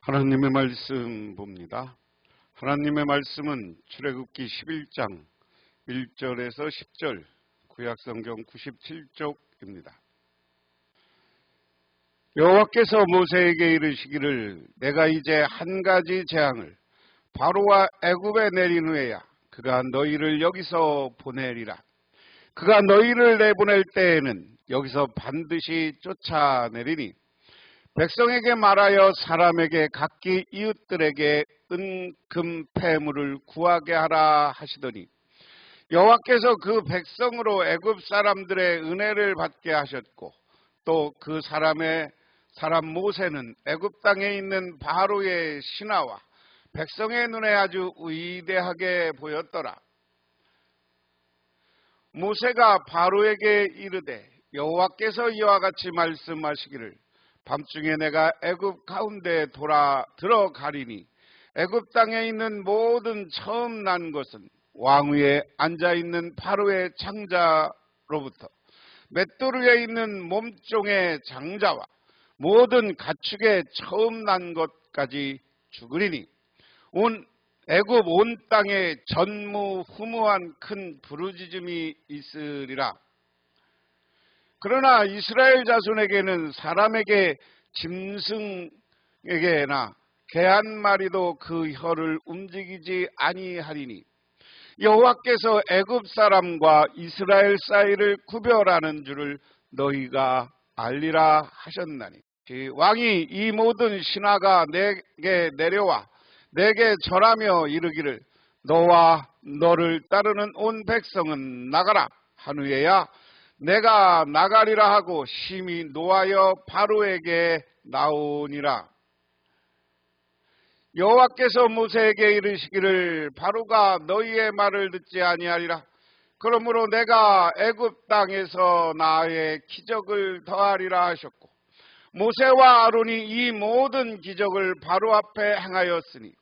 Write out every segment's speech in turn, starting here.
하나님의 말씀 봅니다. 하나님의 말씀은 출애굽기 11장 1절에서 10절 구약성경 97쪽입니다. 여호와께서 모세에게 이르시기를 내가 이제 한 가지 재앙을 바로와 애굽에 내린 후에야 그가 너희를 여기서 보내리라. 그가 너희를 내보낼 때에는 여기서 반드시 쫓아내리니 백성에게 말하여 사람에게 각기 이웃들에게 은, 금, 폐물을 구하게 하라 하시더니 여호와께서 그 백성으로 애굽 사람들의 은혜를 받게 하셨고 또 그 사람 모세는 애굽 땅에 있는 바로의 신하와 백성의 눈에 아주 위대하게 보였더라. 모세가 바로에게 이르되 여호와께서 이와 같이 말씀하시기를 밤중에 내가 애굽 가운데 들어가리니 애굽 땅에 있는 모든 처음 난 것은 왕 위에 앉아있는 바로의 장자로부터 맷돌 위에 있는 몸종의 장자와 모든 가축의 처음 난 것까지 죽으리니 온 애굽 온 땅에 전무후무한 큰 부르짖음이 있으리라. 그러나 이스라엘 자손에게는 사람에게 짐승에게나 개 한 마리도 그 혀를 움직이지 아니하리니 여호와께서 애굽 사람과 이스라엘 사이를 구별하는 줄을 너희가 알리라 하셨나니 왕이 이 모든 신하가 내게 내려와 내게 절하며 이르기를 너와 너를 따르는 온 백성은 나가라 한 후에야 내가 나가리라 하고 심히 노하여 바로에게 나오니라. 여호와께서 모세에게 이르시기를 바로가 너희의 말을 듣지 아니하리라. 그러므로 내가 애굽 땅에서 나의 기적을 더하리라 하셨고 모세와 아론이 이 모든 기적을 바로 앞에 행하였으니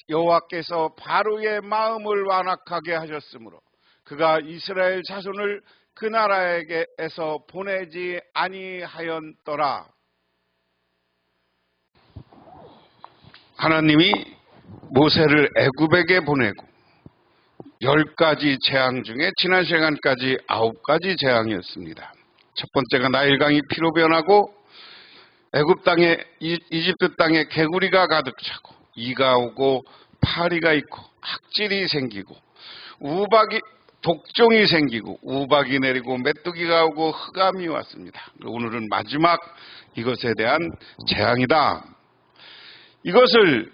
여호와께서 바로의 마음을 완악하게 하셨으므로 그가 이스라엘 자손을 그 나라에게서 보내지 아니하였더라. 하나님이 모세를 애굽에게 보내고 10가지 재앙 중에 지난 시간까지 9가지 재앙이었습니다. 첫 번째가 나일강이 피로 변하고 애굽 땅에 이집트 땅에 개구리가 가득 차고 이가 오고 파리가 있고 학질이 생기고 독종이 생기고 우박이 내리고 메뚜기가 오고 흑암이 왔습니다. 오늘은 마지막 이것에 대한 재앙이다. 이것을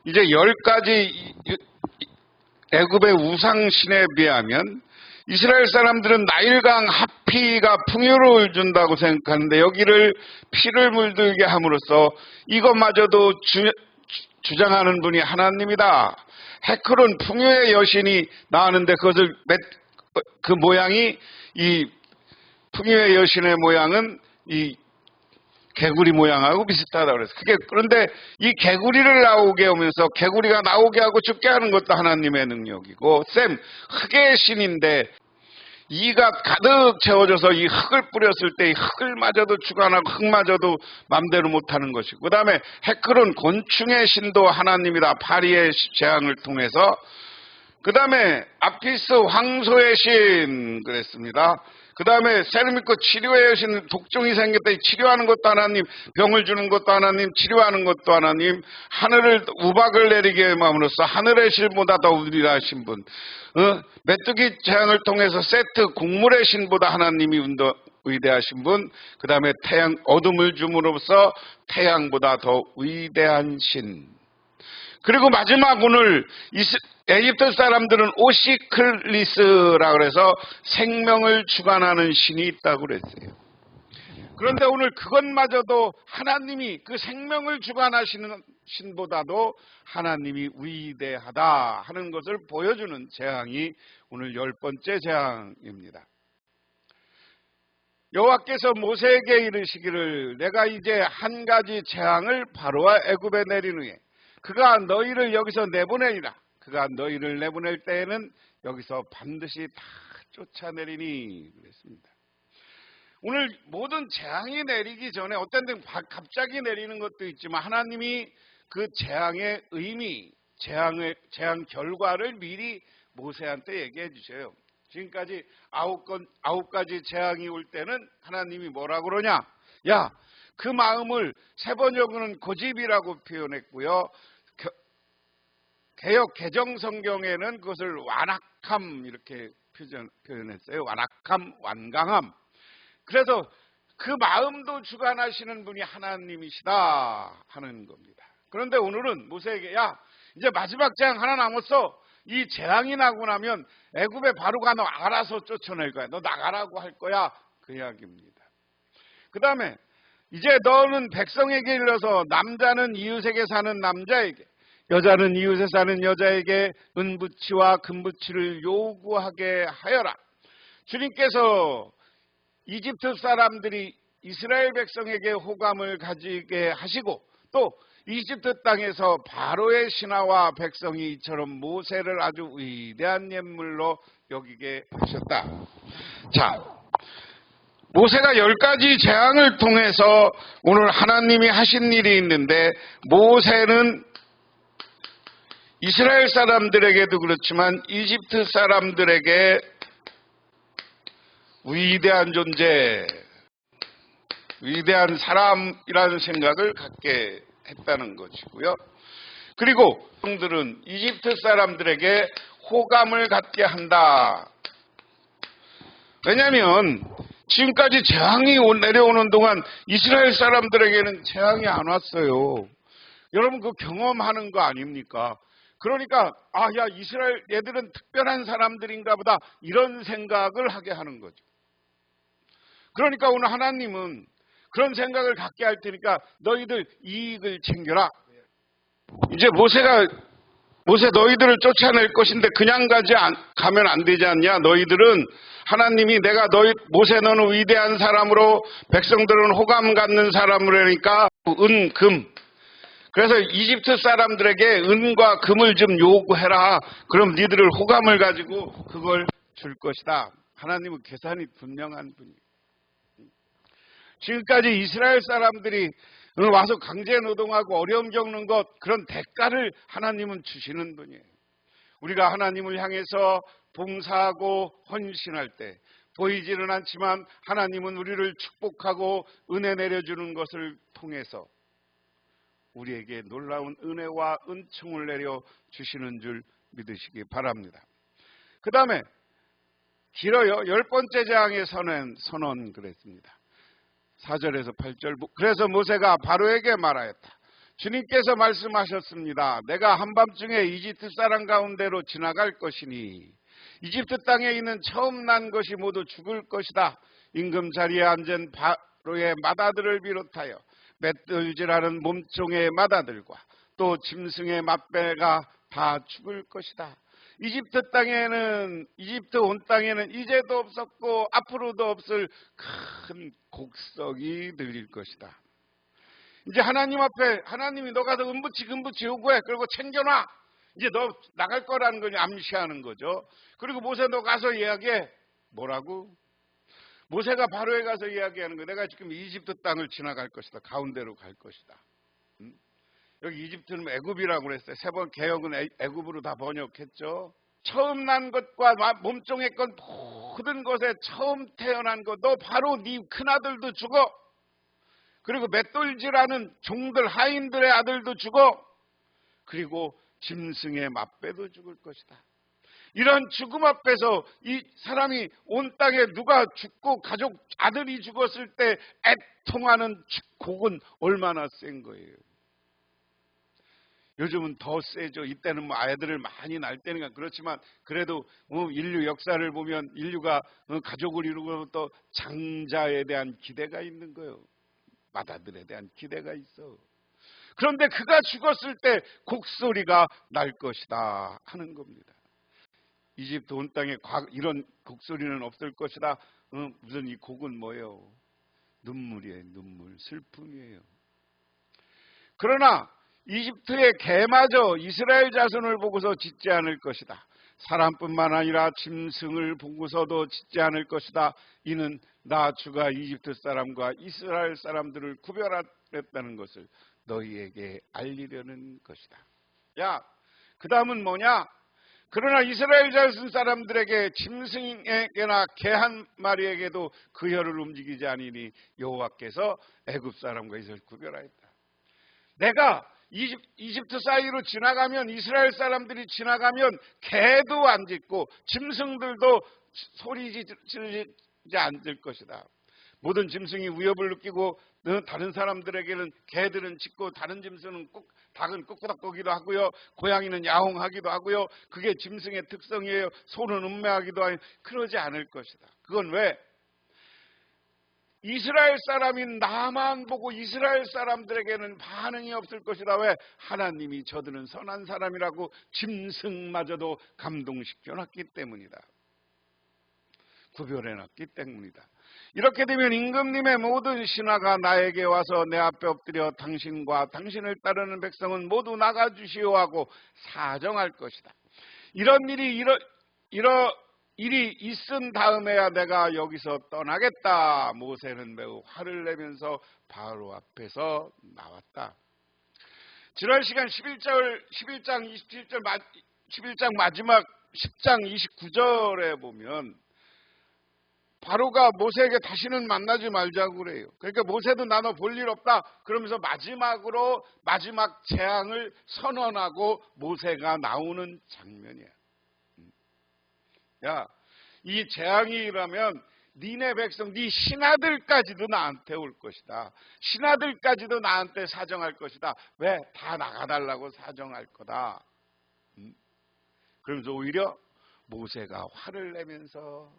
이제 10가지 애굽의 우상신에 비하면 이스라엘 사람들은 나일강 하피가 풍요를 준다고 생각하는데 여기를 피를 물들게 함으로써 이것마저도 주장하는 분이 하나님이다. 헤크론 풍요의 여신이 나왔는데 그것을 그 모양이 이 풍요의 여신의 모양은 이 개구리 모양하고 비슷하다고 그래서 그런데 이 개구리를 나오게 하면서 개구리가 나오게 하고 죽게 하는 것도 하나님의 능력이고 흙의 신인데 이가 가득 채워져서 이 흙을 뿌렸을 때 이 흙을마저도 주관하고 흙마저도 맘대로 못하는 것이고 그 다음에 헤클은 곤충의 신도 하나님이다. 파리의 재앙을 통해서 그 다음에 아피스 황소의 신 그랬습니다. 그 다음에 세르미코 치료의 여신 독종이 생겼다. 치료하는 것도 하나님, 병을 주는 것도 하나님, 치료하는 것도 하나님, 하늘을 우박을 내리게 함으로써 하늘의 신보다 더 위대하신 분, 메뚜기 재앙을 통해서 세트 곡물의 신보다 하나님이 위대하신 분, 그 다음에 태양 어둠을 줌으로써 태양보다 더 위대한 신. 그리고 마지막 오늘 에집트 사람들은 오시클리스라 그래서 생명을 주관하는 신이 있다고 그랬어요. 그런데 오늘 그것마저도 하나님이 그 생명을 주관하시는 신보다도 하나님이 위대하다 하는 것을 보여주는 재앙이 오늘 10번째 재앙입니다. 여호와께서 모세에게 이르시기를 내가 이제 한 가지 재앙을 바로와 애굽에 내린 후에 그가 너희를 여기서 내보내리라. 그가 너희를 내보낼 때에는 여기서 반드시 다 쫓아내리니 그랬습니다. 오늘 모든 재앙이 내리기 전에 어떤 때는 갑자기 내리는 것도 있지만 하나님이 그 재앙의 의미, 재앙 결과를 미리 모세한테 얘기해 주셔요. 지금까지 아홉 가지 재앙이 올 때는 하나님이 뭐라고 그러냐? 야, 그 마음을 세 번역은 고집이라고 표현했고요. 개역 개정 성경에는 그것을 완악함 이렇게 표현했어요. 완악함, 완강함. 그래서 그 마음도 주관하시는 분이 하나님이시다 하는 겁니다. 그런데 오늘은 모세에게 야, 이제 마지막 재앙 하나 남았어. 이 재앙이 나고 나면 애굽에 바로가 너 알아서 쫓아낼 거야. 너 나가라고 할 거야. 그 이야기입니다. 그 다음에 이제 너는 백성에게 일러서 남자는 이웃에게 사는 남자에게, 여자는 이웃에 사는 여자에게 은부치와 금부치를 요구하게 하여라. 주님께서 이집트 사람들이 이스라엘 백성에게 호감을 가지게 하시고 또 이집트 땅에서 바로의 신하와 백성이 이처럼 모세를 아주 위대한 인물로 여기게 하셨다. 자, 모세가 10가지 재앙을 통해서 오늘 하나님이 하신 일이 있는데 모세는 이스라엘 사람들에게도 그렇지만 이집트 사람들에게 위대한 존재, 위대한 사람이라는 생각을 갖게 했다는 것이고요. 그리고 백성들은 이집트 사람들에게 호감을 갖게 한다. 왜냐하면 지금까지 재앙이 내려오는 동안 이스라엘 사람들에게는 재앙이 안 왔어요. 여러분 그 경험하는 거 아닙니까? 그러니까 야, 이스라엘 얘들은 특별한 사람들인가 보다 이런 생각을 하게 하는 거죠. 그러니까 오늘 하나님은 그런 생각을 갖게 할 테니까 너희들 이익을 챙겨라. 이제 모세 너희들을 쫓아낼 것인데 그냥 가면 안 되지 않냐? 너희들은 하나님이 모세 너는 위대한 사람으로 백성들은 호감 갖는 사람으로 하니까 은, 금. 그래서 이집트 사람들에게 은과 금을 좀 요구해라. 그럼 니들을 호감을 가지고 그걸 줄 것이다. 하나님은 계산이 분명한 분이에요. 지금까지 이스라엘 사람들이 와서 강제 노동하고 어려움 겪는 것, 그런 대가를 하나님은 주시는 분이에요. 우리가 하나님을 향해서 봉사하고 헌신할 때 보이지는 않지만 하나님은 우리를 축복하고 은혜 내려주는 것을 통해서 우리에게 놀라운 은혜와 은총을 내려 주시는 줄 믿으시기 바랍니다. 그 다음에 길어요. 10번째 재앙의 선언 그랬습니다. 4절에서 8절. 그래서 모세가 바로에게 말하였다. 주님께서 말씀하셨습니다. 내가 한밤중에 이집트 사람 가운데로 지나갈 것이니 이집트 땅에 있는 처음 난 것이 모두 죽을 것이다. 임금 자리에 앉은 바로의 마다들을 비롯하여 맷돌질하는 몸종의 마다들과 또 짐승의 맛배가 다 죽을 것이다. 이집트 온 땅에는 이제도 없었고 앞으로도 없을 큰 곡성이 들릴 것이다. 이제 하나님 앞에 하나님이 너 가서 은부치 금부치 요구해. 그리고 챙겨놔. 이제 너 나갈 거라는 걸 암시하는 거죠. 그리고 모세 너 가서 이야기해. 뭐라고? 모세가 바로에 가서 이야기하는 거예요. 내가 지금 이집트 땅을 지나갈 것이다. 가운데로 갈 것이다. 여기 이집트는 애굽이라고 그랬어요. 세 번 개역은 애굽으로 다 번역했죠. 처음 난 것과 몸종의 것 모든 것에 처음 태어난 것, 너 바로 네 큰아들도 죽어. 그리고 맷돌질하는 종들 하인들의 아들도 죽어. 그리고 짐승의 맛배도 죽을 것이다. 이런 죽음 앞에서 이 사람이 온 땅에 누가 죽고 가족 아들이 죽었을 때 애통하는 곡은 얼마나 센 거예요. 요즘은 더 세죠. 이때는 뭐 아이들을 많이 낳을 때니까 그렇지만 그래도 인류 역사를 보면 인류가 가족을 이루고 또 장자에 대한 기대가 있는 거예요. 마다들에 대한 기대가 있어. 그런데 그가 죽었을 때 곡소리가 날 것이다 하는 겁니다. 이집트 온 땅에 이런 곡소리는 없을 것이다. 무슨 이 곡은 뭐예요? 눈물이에요. 눈물, 슬픔이에요. 그러나 이집트의 개마저 이스라엘 자손을 보고서 짖지 않을 것이다. 사람뿐만 아니라 짐승을 보고서도 짓지 않을 것이다. 이는 나 주가 이집트 사람과 이스라엘 사람들을 구별하였다는 것을 너희에게 알리려는 것이다. 야, 그 다음은 뭐냐? 그러나 이스라엘 자손 사람들에게 짐승에게나 개 한 마리에게도 그 혀를 움직이지 아니니 여호와께서 애굽 사람과 이스라엘 구별하였다. 내가 이집트 사이로 지나가면, 이스라엘 사람들이 지나가면 개도 안 짖고 짐승들도 소리 지르지 않을 것이다. 모든 짐승이 위협을 느끼고 다른 사람들에게는 개들은 짖고 다른 짐승은 닭은 꾹꾹거리기도 하고요. 고양이는 야옹하기도 하고요. 그게 짐승의 특성이에요. 소는 음매하기도 하고 그러지 않을 것이다. 그건 왜? 이스라엘 사람인 나만 보고 이스라엘 사람들에게는 반응이 없을 것이다. 왜? 하나님이 저들은 선한 사람이라고 짐승마저도 감동시켜놨기 때문이다. 구별해놨기 때문이다. 이렇게 되면 임금님의 모든 신하가 나에게 와서 내 앞에 엎드려 당신과 당신을 따르는 백성은 모두 나가주시오 하고 사정할 것이다. 이런 일이 있은 다음에야 내가 여기서 떠나겠다. 모세는 매우 화를 내면서 바로 앞에서 나왔다. 지난 시간 11장 27절 11장 마지막 10장 29절에 보면 바로가 모세에게 다시는 만나지 말자고 그래요. 그러니까 모세도 나눠 볼 일 없다. 그러면서 마지막 재앙을 선언하고 모세가 나오는 장면이야. 야, 이 재앙이 일어나면 니네 백성, 네 신하들까지도 나한테 올 것이다. 신하들까지도 나한테 사정할 것이다. 왜? 다 나가달라고 사정할 거다. 그러면서 오히려 모세가 화를 내면서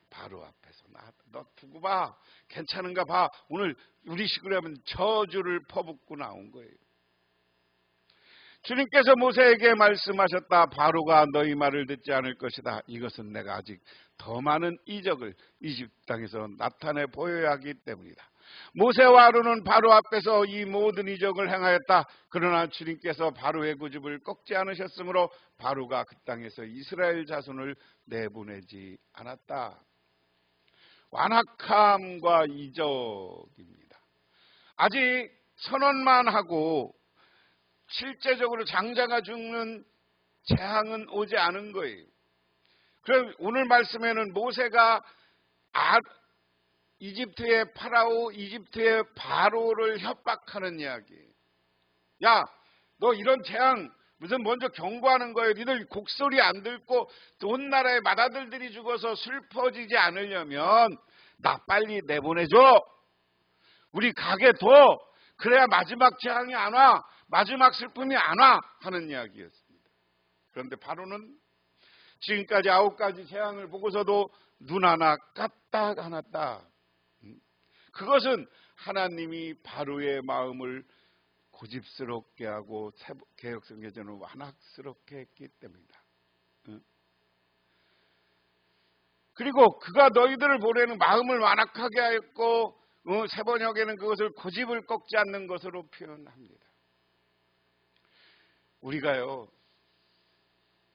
바로 앞에서 너 두고 봐. 괜찮은가 봐. 오늘 우리식으로 하면 저주를 퍼붓고 나온 거예요. 주님께서 모세에게 말씀하셨다. 바로가 너희 말을 듣지 않을 것이다. 이것은 내가 아직 더 많은 이적을 이집트 땅에서 나타내 보여야 하기 때문이다. 모세와 아론은 바로 앞에서 이 모든 이적을 행하였다. 그러나 주님께서 바로의 고집을 꺾지 않으셨으므로 바로가 그 땅에서 이스라엘 자손을 내보내지 않았다. 완악함과 이적입니다. 아직 선언만 하고 실제적으로 장자가 죽는 재앙은 오지 않은 거예요. 그럼 오늘 말씀에는 모세가 이집트의 파라오, 이집트의 바로를 협박하는 이야기예요. 야, 너 이런 재앙 무슨 먼저 경고하는 거예요. 니들 곡소리 안 듣고 온 나라의 맏아들들이 죽어서 슬퍼지지 않으려면 나 빨리 내보내줘. 우리 가게 둬. 그래야 마지막 재앙이 안 와. 마지막 슬픔이 안 와. 하는 이야기였습니다. 그런데 바로는 지금까지 9가지 재앙을 보고서도 눈 하나 까딱 안 왔다. 그것은 하나님이 바로의 마음을 고집스럽게 하고 개역성경에는 완악스럽게 했기 때문이다. 그리고 그가 너희들을 보내는 마음을 완악하게 하였고 세번역에는 그것을 고집을 꺾지 않는 것으로 표현합니다. 우리가요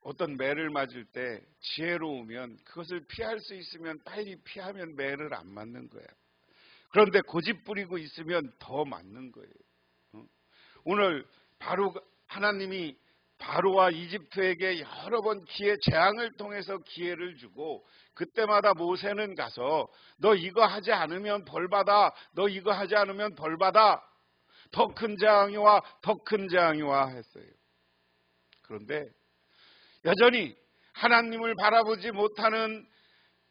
어떤 매를 맞을 때 지혜로우면 그것을 피할 수 있으면 빨리 피하면 매를 안 맞는 거야. 그런데 고집 부리고 있으면 더 맞는 거예요. 오늘 하나님이 바로와 이집트에게 여러 번 재앙을 통해서 기회를 주고 그때마다 모세는 가서 너 이거 하지 않으면 벌받아. 너 이거 하지 않으면 벌받아. 더 큰 재앙이 와. 더 큰 재앙이 와 했어요. 그런데 여전히 하나님을 바라보지 못하는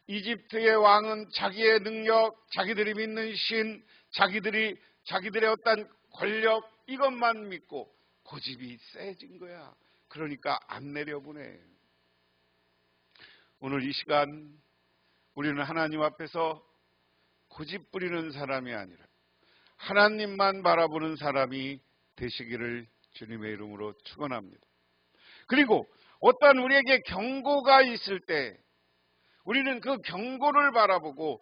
이집트의 왕은 자기의 능력, 자기들이 믿는 신, 자기들의 어떤 권력 이것만 믿고 고집이 세진 거야. 그러니까 안 내려보내. 오늘 이 시간 우리는 하나님 앞에서 고집 부리는 사람이 아니라 하나님만 바라보는 사람이 되시기를 주님의 이름으로 축원합니다. 그리고 어떤 우리에게 경고가 있을 때 우리는 그 경고를 바라보고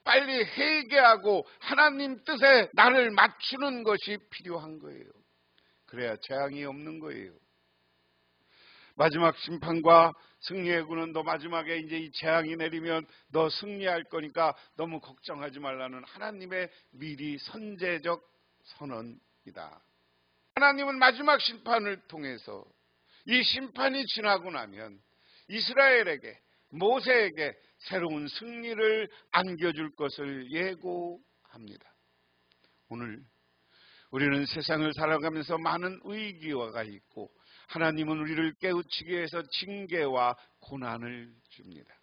빨리 회개하고 하나님 뜻에 나를 맞추는 것이 필요한 거예요. 그래야 재앙이 없는 거예요. 마지막 심판과 승리의 구는 너 마지막에 이제 이 재앙이 내리면 너 승리할 거니까 너무 걱정하지 말라는 하나님의 미리 선제적 선언이다. 하나님은 마지막 심판을 통해서 이 심판이 지나고 나면 이스라엘에게, 모세에게 새로운 승리를 안겨줄 것을 예고합니다. 오늘 우리는 세상을 살아가면서 많은 위기가 있고 하나님은 우리를 깨우치기 위해서 징계와 고난을 줍니다.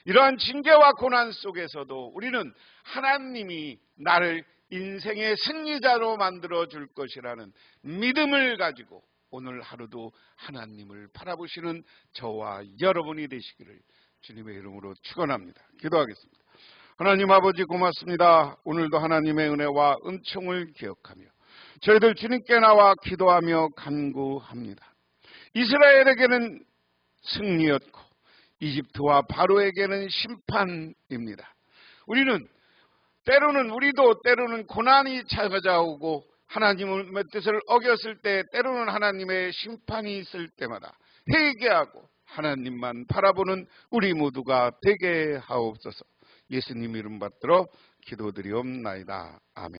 이러한 징계와 고난 속에서도 우리는 하나님이 나를 인생의 승리자로 만들어 줄 것이라는 믿음을 가지고 오늘 하루도 하나님을 바라보시는 저와 여러분이 되시기를 주님의 이름으로 축원합니다. 기도하겠습니다. 하나님 아버지 고맙습니다. 오늘도 하나님의 은혜와 은총을 기억하며 저희들 주님께 나와 기도하며 간구합니다. 이스라엘에게는 승리였고 이집트와 바로에게는 심판입니다. 우리도 때로는 고난이 찾아오고 하나님의 뜻을 어겼을 때 때로는 하나님의 심판이 있을 때마다 회개하고 하나님만 바라보는 우리 모두가 되게 하옵소서. 예수님 이름 받들어 기도드리옵나이다. 아멘.